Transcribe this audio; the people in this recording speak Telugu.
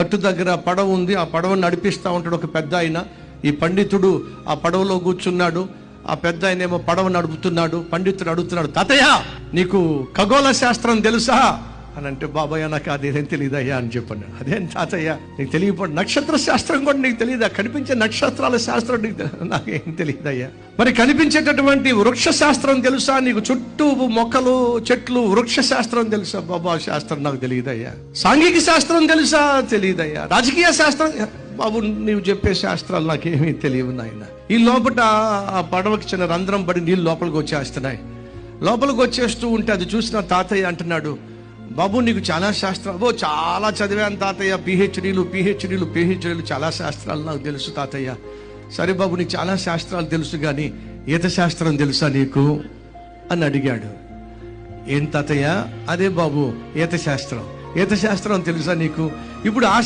గట్టు దగ్గర పడవ ఉంది. ఆ పడవను నడిపిస్తూ ఉంటాడు ఒక పెద్ద ఆయన. ఈ పండితుడు ఆ పడవలో కూర్చున్నాడు. ఆ పెద్ద ఆయన ఏమో పడవ నడుపుతున్నాడు. పండితుడు అడుగుతున్నాడు, తాతయ్య నీకు ఖగోళ శాస్త్రం తెలుసా అని అంటే, బాబాయ్ నాకు అదేం తెలియదయ్యా అని చెప్పాను. అదేం తాతయ్య నీకు తెలియపోయి, నక్షత్ర శాస్త్రం కూడా నీకు తెలియదా? కనిపించే నక్షత్రాల శాస్త్రం నీకు నాకేం తెలియదయ్యా. మరి కనిపించేటటువంటి వృక్ష శాస్త్రం తెలుసా నీకు? చుట్టూ మొక్కలు చెట్లు వృక్ష శాస్త్రం తెలుసా? బాబా శాస్త్రం నాకు తెలియదయ్యా. సాంఘిక శాస్త్రం తెలుసా? తెలియదయ్యా. రాజకీయ శాస్త్రం, బాబు నీవు చెప్పే శాస్త్రాలు నాకేమీ తెలియవు నాయన. ఈ లోపల ఆ పడవకి చిన్న రంధ్రం పడి నీళ్ళు లోపలికి వచ్చేస్తున్నాయి. లోపలికి వచ్చేస్తూ ఉంటే అది చూసిన తాతయ్య అంటున్నాడు, బాబు నీకు చాలా శాస్త్రాలు, చాలా చదివాను తాతయ్య, పిహెచ్డీలు చాలా శాస్త్రాలు నాకు తెలుసు తాతయ్య. సరే బాబు నీకు చాలా శాస్త్రాలు తెలుసు కానీ ఈత శాస్త్రం తెలుసా నీకు అని అడిగాడు. ఏం తాతయ్య? అదే బాబు ఈత శాస్త్రం తెలుసా నీకు? ఇప్పుడు ఆ